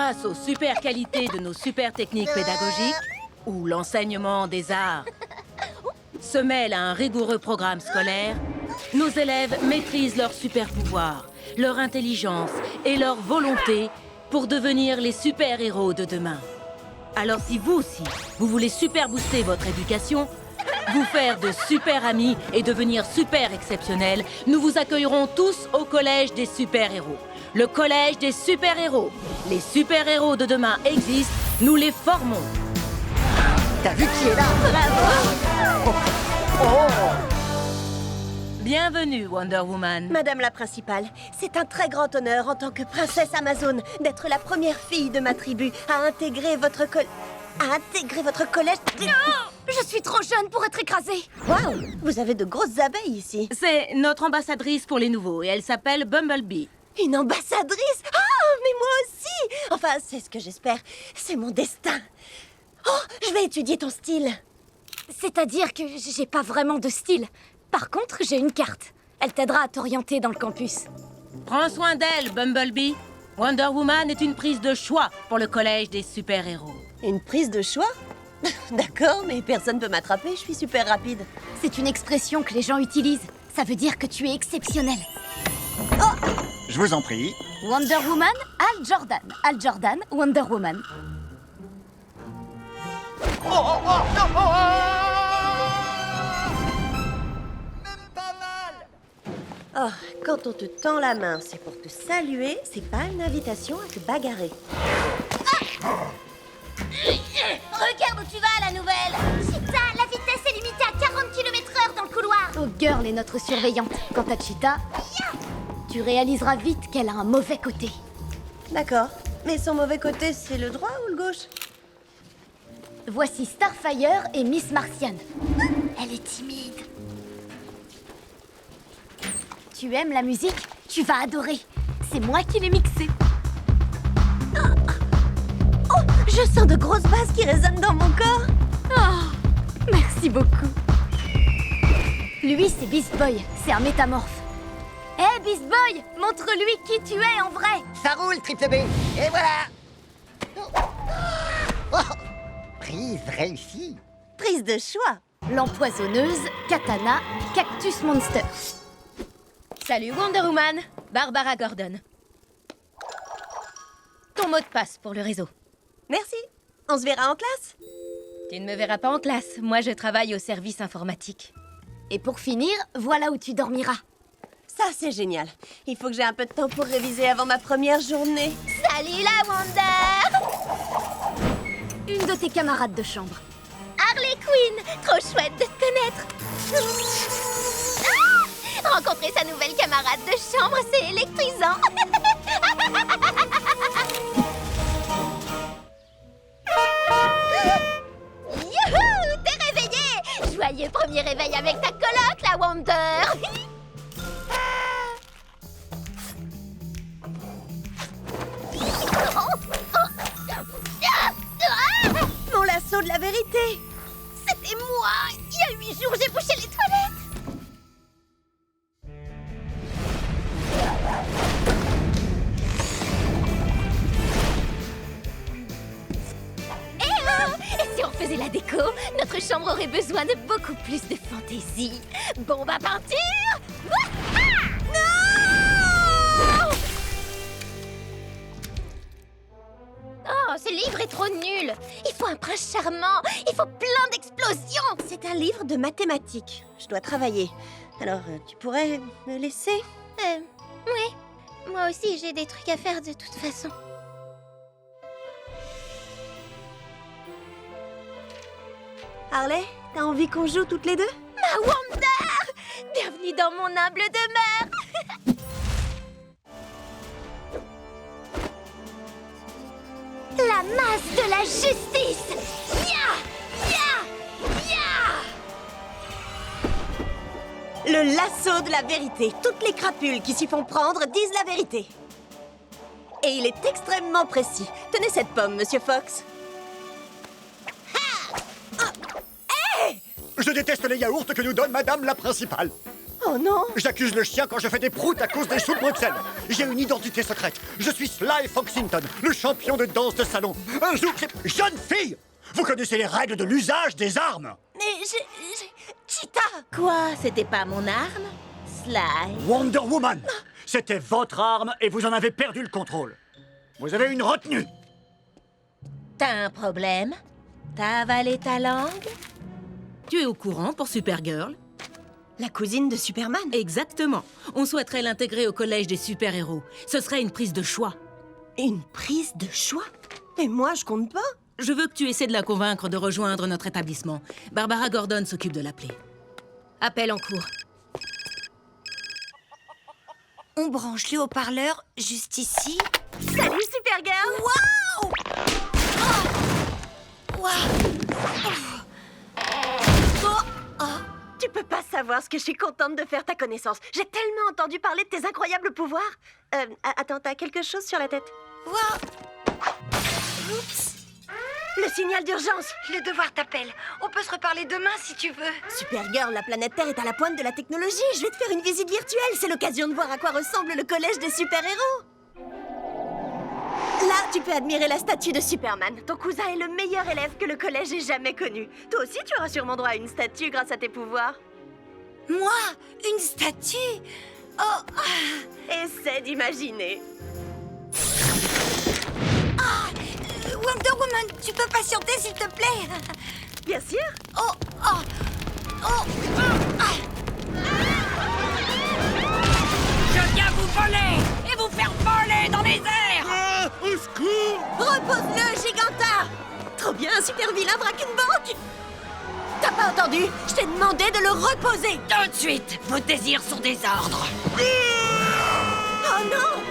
Grâce aux super qualités de nos super techniques pédagogiques, où l'enseignement des arts se mêle à un rigoureux programme scolaire, nos élèves maîtrisent leurs super pouvoirs, leur intelligence et leur volonté pour devenir les super-héros de demain. Alors si vous aussi, vous voulez super booster votre éducation, vous faire de super amis et devenir super exceptionnel, nous vous accueillerons tous au Collège des super-héros. Le Collège des super-héros. Les super-héros de demain existent, nous les formons. T'as vu qui est là? Bravo! Bienvenue, Wonder Woman. Madame la principale, c'est un très grand honneur en tant que princesse Amazon d'être la première fille de ma tribu à intégrer votre collège. Non! Je suis trop jeune pour être écrasée. Waouh! Vous avez de grosses abeilles ici. C'est notre ambassadrice pour les nouveaux et elle s'appelle Bumblebee. Une ambassadrice? Ah, mais moi aussi! Enfin, c'est ce que j'espère. C'est mon destin. Oh, je vais étudier ton style. C'est-à-dire que j'ai pas vraiment de style. Par contre, j'ai une carte. Elle t'aidera à t'orienter dans le campus. Prends soin d'elle, Bumblebee. Wonder Woman est une prise de choix pour le Collège des super-héros. Une prise de choix? D'accord, mais personne peut m'attraper, je suis super rapide. C'est une expression que les gens utilisent. Ça veut dire que tu es exceptionnel. Je vous en prie. Wonder Woman, Hal Jordan. Hal Jordan, Wonder Woman. Oh, quand on te tend la main, c'est pour te saluer, c'est pas une invitation à te bagarrer. Regarde où tu vas, la nouvelle. Cheetah, la vitesse est limitée à 40 km/h dans le couloir. Oh, Girl est notre surveillante. Quant à Cheetah, tu réaliseras vite qu'elle a un mauvais côté. D'accord, mais son mauvais côté, c'est le droit ou le gauche? Voici Starfire et Miss Martian. Elle est timide. Tu aimes la musique? Tu vas adorer. C'est moi qui l'ai mixée. Oh, je sens de grosses basses qui résonnent dans mon corps. Oh, merci beaucoup. Lui, c'est Beast Boy. C'est un métamorphe. Hé, Beast Boy, montre-lui qui tu es en vrai. Ça roule, triple B. Et voilà. Oh. Prise réussie. Prise de choix. L'empoisonneuse, Katana, Cactus Monster. Salut Wonder Woman, Barbara Gordon. Ton mot de passe pour le réseau. Merci. On se verra en classe? Tu ne me verras pas en classe, moi je travaille au service informatique. Et pour finir, voilà où tu dormiras. Ça, c'est génial. Il faut que j'ai un peu de temps pour réviser avant ma première journée. Salut la Wonder! Une de tes camarades de chambre. Harley Quinn! Trop chouette de te connaître! Rencontrer sa nouvelle camarade de chambre, c'est électrisant! Youhou! T'es réveillée! Joyeux premier réveil avec ta coloc, la Wonder! Mon lasso de la vérité. C'était moi! Il y a 8 jours, j'ai bouché les toilettes! Et si on faisait la déco, notre chambre aurait besoin de beaucoup plus de fantaisie. Bombe à peinture! Wouah! Non! Oh, ce livre est trop nul! Il faut un prince charmant! Il faut plein d'explosions! C'est un livre de mathématiques. Je dois travailler. Alors, tu pourrais me laisser? Oui. Moi aussi, j'ai des trucs à faire de toute façon. Harley, t'as envie qu'on joue toutes les deux? Ma Wonder! Bienvenue dans mon humble demeure! La masse de la justice! Ya! Ya! Ya! Le lasso de la vérité. Toutes les crapules qui s'y font prendre disent la vérité. Et il est extrêmement précis. Tenez cette pomme, Monsieur Fox. Je déteste les yaourts que nous donne Madame la principale. Oh non! J'accuse le chien quand je fais des proutes à cause des choux de Bruxelles. J'ai une identité secrète. Je suis Sly Foxington, le champion de danse de salon. Un jour, jeune fille, vous connaissez les règles de l'usage des armes. Mais Cheetah! Quoi? C'était pas mon arme? Sly. Wonder Woman, c'était votre arme et vous en avez perdu le contrôle. Vous avez une retenue. T'as un problème? T'as avalé ta langue? Tu es au courant pour Supergirl? La cousine de Superman? Exactement. On souhaiterait l'intégrer au collège des super-héros. Ce serait une prise de choix. Une prise de choix? Et moi, je compte pas? Je veux que tu essaies de la convaincre de rejoindre notre établissement. Barbara Gordon s'occupe de l'appeler. Appel en cours. On branche le haut-parleur juste ici. Salut Supergirl! Waouh! Tu peux pas savoir ce que je suis contente de faire ta connaissance. J'ai tellement entendu parler de tes incroyables pouvoirs. Attends, t'as quelque chose sur la tête? Waouh! Oups! Le signal d'urgence! Le devoir t'appelle. On peut se reparler demain si tu veux. Supergirl, la planète Terre est à la pointe de la technologie. Je vais te faire une visite virtuelle. C'est l'occasion de voir à quoi ressemble le collège des super-héros. Là, tu peux admirer la statue de Superman. Ton cousin est le meilleur élève que le collège ait jamais connu. Toi aussi, tu auras sûrement droit à une statue grâce à tes pouvoirs. Moi? Une statue? Oh! Essaie d'imaginer. Wonder Woman, tu peux patienter s'il te plaît? Bien sûr. Oh! Oh! Oh! Je viens vous voler et vous faire voler dans les airs! Au secours! Repose-le, Giganta! Trop bien, un super vilain braque une banque! T'as pas entendu? Je t'ai demandé de le reposer! Tout de suite, vos désirs sont des ordres. Oh non!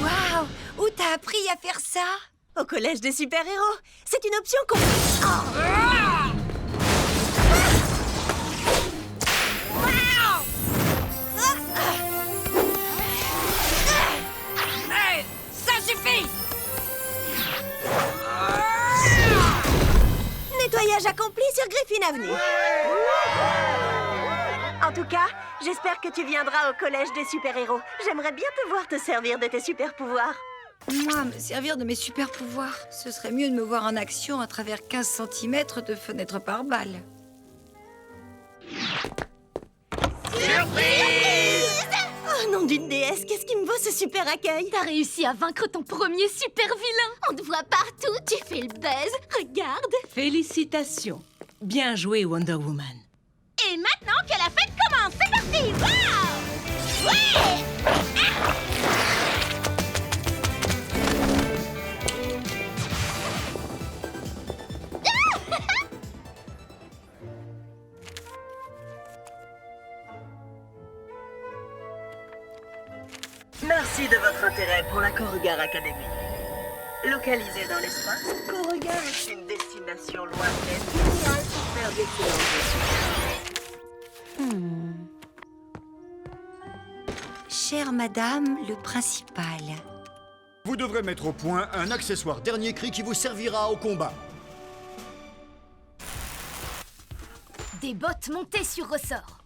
Waouh! Où t'as appris à faire ça? Au collège des super-héros, c'est une option qu'on... Hey, ça suffit! Nettoyage accompli sur Griffin Avenue. En tout cas, j'espère que tu viendras au collège des super-héros. J'aimerais bien te voir te servir de tes super-pouvoirs. Moi, me servir de mes super pouvoirs. Ce serait mieux de me voir en action à travers 15 cm de fenêtre par balle. Oh nom d'une déesse, qu'est-ce qui me vaut ce super accueil? T'as réussi à vaincre ton premier super vilain. On te voit partout, tu fais le buzz. Regarde. Félicitations. Bien joué, Wonder Woman. Et maintenant que la fête commence, c'est parti. Wow! Ouais! Merci de votre intérêt pour la Beauregard Academy. Localisée dans l'espace, Beauregard est une destination lointaine idéale pour faire d'excellentes études. Chère madame, le principal. Vous devrez mettre au point un accessoire dernier cri qui vous servira au combat. Des bottes montées sur ressort.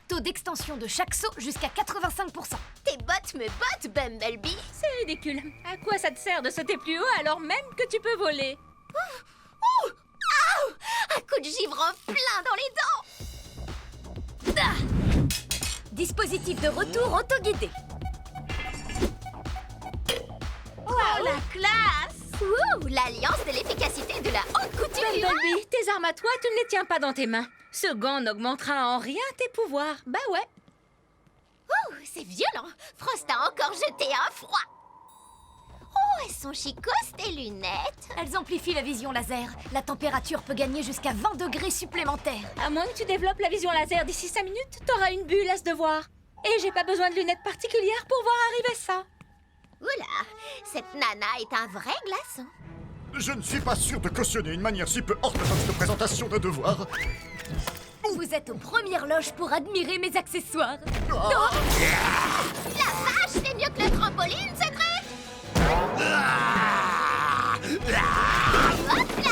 Taux d'extension de chaque saut jusqu'à 85%. Tes bottes me bottent, Bumblebee. C'est ridicule. À quoi ça te sert de sauter plus haut alors même que tu peux voler? Un coup de givre en plein dans les dents. Dispositif de retour auto-guidé. Oh, la classe! Ouh, l'alliance de l'efficacité de la haute couture. Bumblebee, tes armes à toi, tu ne les tiens pas dans tes mains. Ce gant n'augmentera en rien tes pouvoirs. Bah ouais. Ouh, c'est violent. Frost a encore jeté un froid. Oh, elles sont chicos, tes lunettes. Elles amplifient la vision laser. La température peut gagner jusqu'à 20 degrés supplémentaires. À moins que tu développes la vision laser d'ici 5 minutes, t'auras une bulle à se devoir. Et j'ai pas besoin de lunettes particulières pour voir arriver ça. Oula, cette nana est un vrai glaçon. Je ne suis pas sûr de cautionner une manière si peu orthodoxe de présentation d'un devoir. Vous êtes aux premières loges pour admirer mes accessoires. Oh. La vache, c'est mieux que le trampoline, ce truc. Hop là.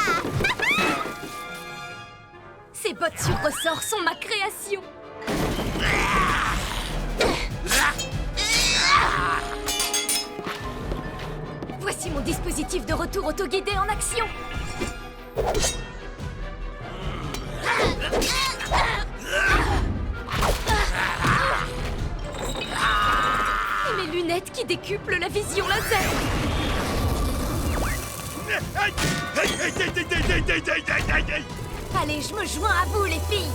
sur ressort sont ma création. Voici mon dispositif de retour autoguidé en action. Et mes lunettes qui décuplent la vision laser. Allez, je me joins à vous, les filles.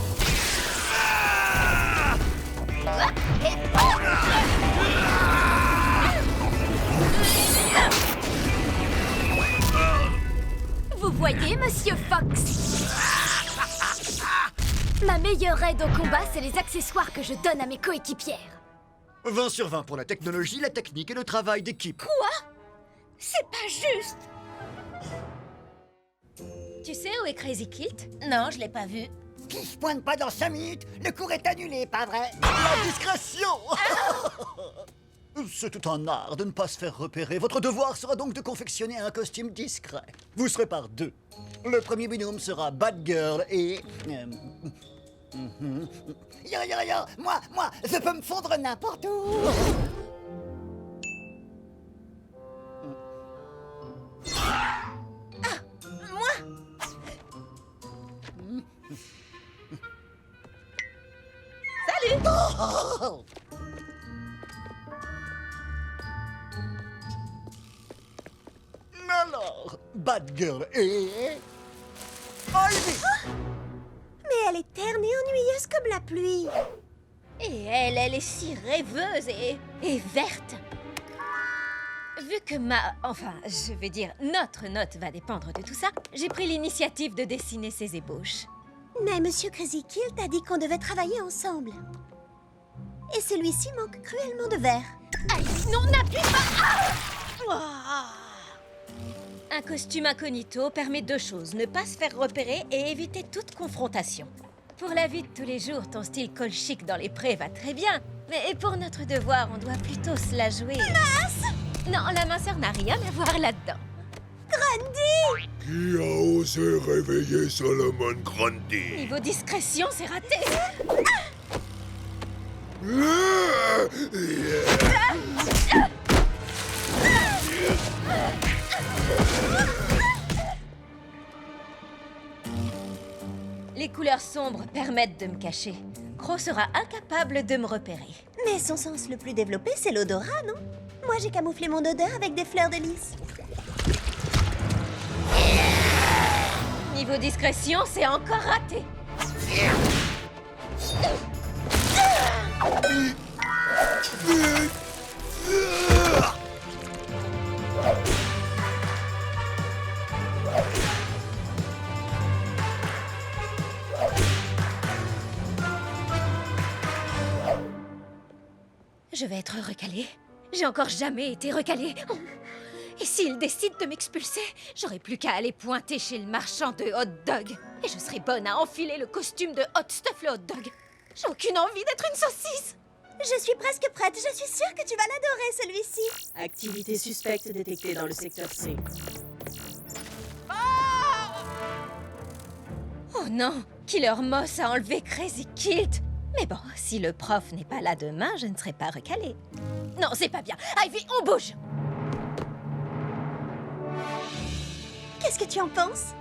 Vous voyez, Monsieur Fox? Ma meilleure aide au combat, c'est les accessoires que je donne à mes coéquipières. 20 sur 20 pour la technologie, la technique et le travail d'équipe. Quoi? C'est pas juste. Tu sais où est Crazy Kilt? Non, je l'ai pas vu. Qui se pointe pas dans 5 minutes? Le cours est annulé, pas vrai? La discrétion. C'est tout un art de ne pas se faire repérer. Votre devoir sera donc de confectionner un costume discret. Vous serez par deux. Le premier binôme sera Batgirl et... Yo, moi, je peux me fondre n'importe où. Oh. Alors, Batgirl et... Ivy. Mais elle est terne et ennuyeuse comme la pluie. Et elle est si rêveuse et verte. Vu que je vais dire, notre note va dépendre de tout ça, j'ai pris l'initiative de dessiner ses ébauches. Mais Monsieur Crazy Kilt a dit qu'on devait travailler ensemble. Et celui-ci manque cruellement de verre. Aïe, non, n'appuie pas! Un costume incognito permet deux choses, ne pas se faire repérer et éviter toute confrontation. Pour la vie de tous les jours, ton style col chic dans les prés va très bien. Mais pour notre devoir, on doit plutôt se la jouer... Mince! Non, la minceur n'a rien à voir là-dedans. Grundy! Qui a osé réveiller Solomon Grundy? Niveau discrétion, c'est raté. Les couleurs sombres permettent de me cacher. Crow sera incapable de me repérer. Mais son sens le plus développé, c'est l'odorat, non? Moi, j'ai camouflé mon odeur avec des fleurs de lys. Niveau discrétion, c'est encore raté. Je vais être recalée. J'ai encore jamais été recalée. Et s'il décide de m'expulser, j'aurai plus qu'à aller pointer chez le marchand de hot dog. Et je serai bonne à enfiler le costume de Hot Stuff le hot dog. J'ai aucune envie d'être une saucisse. Je suis presque prête. Je suis sûre que tu vas l'adorer, celui-ci. Activité suspecte détectée dans le secteur C. Oh non, Killer Moss a enlevé Crazy Kilt. Mais bon, si le prof n'est pas là demain, je ne serai pas recalée. Non, c'est pas bien. Ivy, on bouge. Qu'est-ce que tu en penses?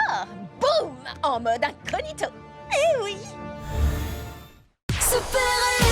Ah, boum! En mode incognito. Eh oui! Super